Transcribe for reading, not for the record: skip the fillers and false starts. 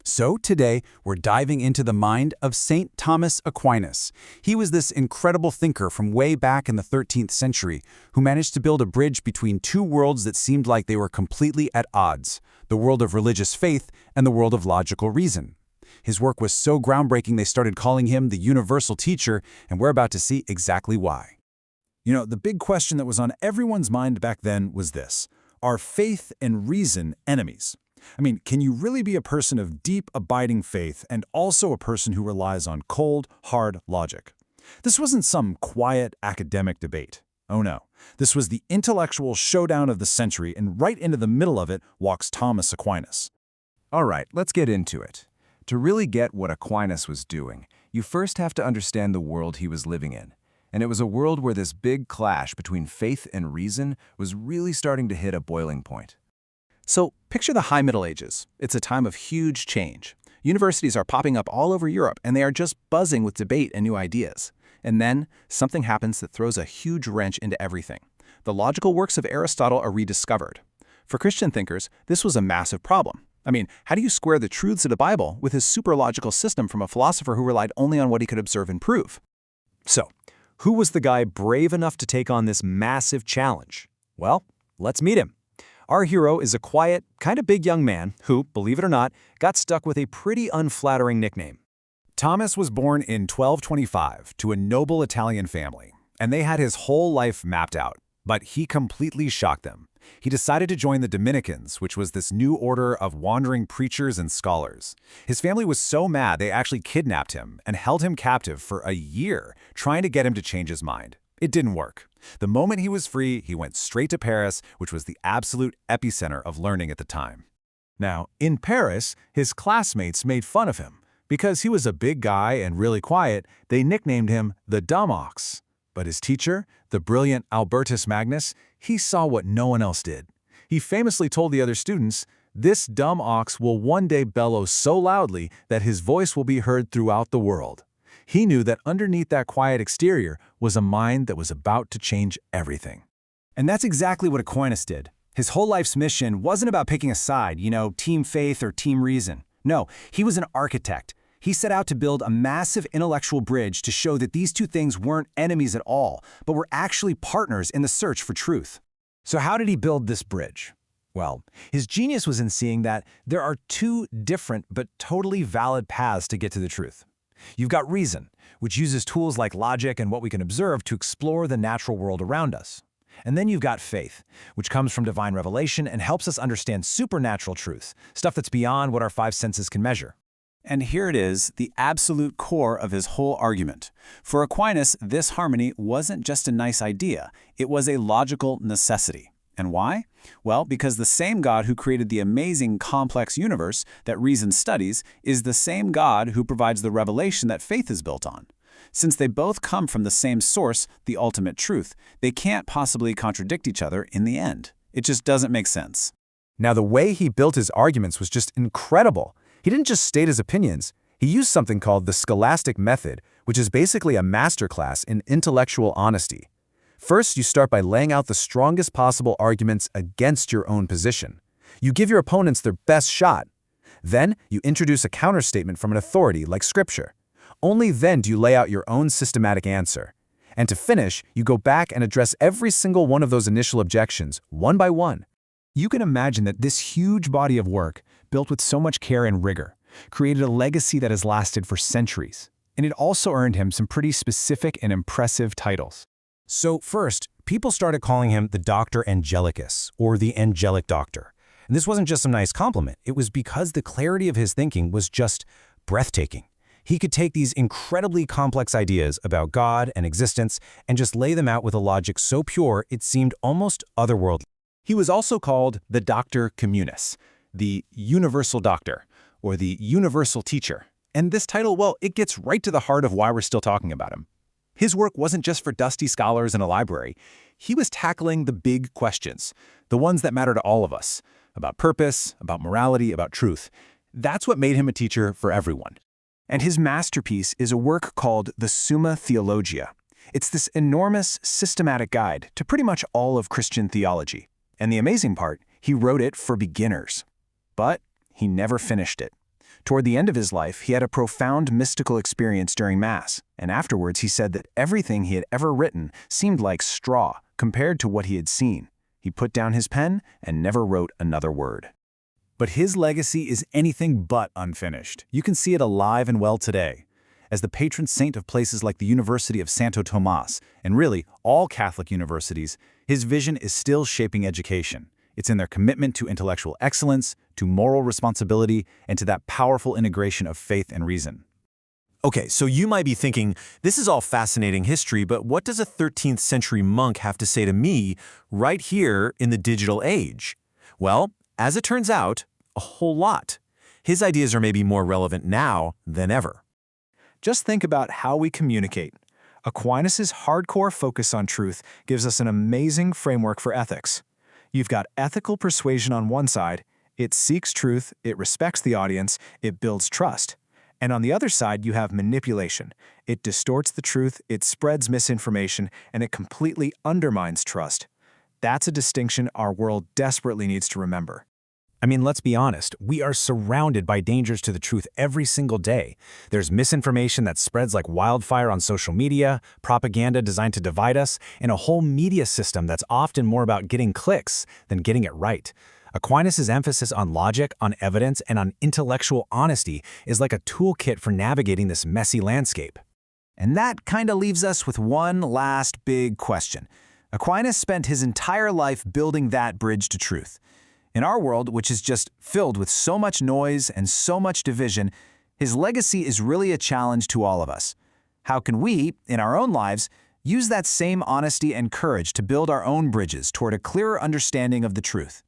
So today, we're diving into the mind of St. Thomas Aquinas. He was this incredible thinker from way back in the 13th century who managed to build a bridge between two worlds that seemed like they were completely at odds, the world of religious faith and the world of logical reason. His work was so groundbreaking they started calling him the universal teacher, and we're about to see exactly why. The big question that was on everyone's mind back then was this: are faith and reason enemies? Can you really be a person of deep, abiding faith and also a person who relies on cold, hard logic? This wasn't some quiet academic debate. Oh no, this was the intellectual showdown of the century, and right into the middle of it walks Thomas Aquinas. All right, let's get into it. To really get what Aquinas was doing, you first have to understand the world he was living in. And it was a world where this big clash between faith and reason was really starting to hit a boiling point. So picture the High Middle Ages. It's a time of huge change. Universities are popping up all over Europe, and they are just buzzing with debate and new ideas. And then something happens that throws a huge wrench into everything. The logical works of Aristotle are rediscovered. For Christian thinkers, this was a massive problem. How do you square the truths of the Bible with his super-logical system from a philosopher who relied only on what he could observe and prove? So, who was the guy brave enough to take on this massive challenge? Well, let's meet him. Our hero is a quiet, kind of big young man who, believe it or not, got stuck with a pretty unflattering nickname. Thomas was born in 1225 to a noble Italian family, and they had his whole life mapped out. But he completely shocked them. He decided to join the Dominicans, which was this new order of wandering preachers and scholars. His family was so mad they actually kidnapped him and held him captive for a year, trying to get him to change his mind. It didn't work. The moment he was free, he went straight to Paris, which was the absolute epicenter of learning at the time. Now, in Paris, his classmates made fun of him. Because he was a big guy and really quiet, they nicknamed him the Dumb Ox. But his teacher, the brilliant Albertus Magnus, he saw what no one else did. He famously told the other students, "This dumb ox will one day bellow so loudly that his voice will be heard throughout the world." He knew that underneath that quiet exterior was a mind that was about to change everything. And that's exactly what Aquinas did. His whole life's mission wasn't about picking a side, team faith or team reason. No, he was an architect. He set out to build a massive intellectual bridge to show that these two things weren't enemies at all, but were actually partners in the search for truth. So how did he build this bridge? Well, his genius was in seeing that there are two different but totally valid paths to get to the truth. You've got reason, which uses tools like logic and what we can observe to explore the natural world around us. And then you've got faith, which comes from divine revelation and helps us understand supernatural truth, stuff that's beyond what our five senses can measure. And here it is, the absolute core of his whole argument. For Aquinas, this harmony wasn't just a nice idea, it was a logical necessity. And why? Well, because the same God who created the amazing, complex universe that reason studies is the same God who provides the revelation that faith is built on. Since they both come from the same source, the ultimate truth, they can't possibly contradict each other in the end. It just doesn't make sense. Now, the way he built his arguments was just incredible. He didn't just state his opinions. He used something called the Scholastic method, which is basically a masterclass in intellectual honesty. First, you start by laying out the strongest possible arguments against your own position. You give your opponents their best shot. Then, you introduce a counterstatement from an authority like Scripture. Only then do you lay out your own systematic answer. And to finish, you go back and address every single one of those initial objections, one by one. You can imagine that this huge body of work, built with so much care and rigor, created a legacy that has lasted for centuries. And it also earned him some pretty specific and impressive titles. So first, people started calling him the Dr. Angelicus, or the Angelic Doctor. And this wasn't just some nice compliment. It was because the clarity of his thinking was just breathtaking. He could take these incredibly complex ideas about God and existence and just lay them out with a logic so pure it seemed almost otherworldly. He was also called the Doctor Communis, the Universal Doctor, or the Universal Teacher. And this title, well, it gets right to the heart of why we're still talking about him. His work wasn't just for dusty scholars in a library. He was tackling the big questions, the ones that matter to all of us, about purpose, about morality, about truth. That's what made him a teacher for everyone. And his masterpiece is a work called the Summa Theologiae. It's this enormous, systematic guide to pretty much all of Christian theology. And the amazing part, he wrote it for beginners. But he never finished it. Toward the end of his life, he had a profound mystical experience during Mass, and afterwards he said that everything he had ever written seemed like straw compared to what he had seen. He put down his pen and never wrote another word. But his legacy is anything but unfinished. You can see it alive and well today. As the patron saint of places like the University of Santo Tomas, and really all Catholic universities, his vision is still shaping education. It's in their commitment to intellectual excellence, to moral responsibility, and to that powerful integration of faith and reason. Okay, so you might be thinking, this is all fascinating history, but what does a 13th century monk have to say to me right here in the digital age? Well, as it turns out, a whole lot. His ideas are maybe more relevant now than ever. Just think about how we communicate. Aquinas' hardcore focus on truth gives us an amazing framework for ethics. You've got ethical persuasion on one side, it seeks truth, it respects the audience, it builds trust. And on the other side, you have manipulation. It distorts the truth, it spreads misinformation, and it completely undermines trust. That's a distinction our world desperately needs to remember. I mean, let's be honest, we are surrounded by dangers to the truth every single day. There's misinformation that spreads like wildfire on social media, propaganda designed to divide us, and a whole media system that's often more about getting clicks than getting it right. Aquinas' emphasis on logic, on evidence, and on intellectual honesty is like a toolkit for navigating this messy landscape. And that kind of leaves us with one last big question. Aquinas spent his entire life building that bridge to truth. In our world, which is just filled with so much noise and so much division, his legacy is really a challenge to all of us. How can we, in our own lives, use that same honesty and courage to build our own bridges toward a clearer understanding of the truth?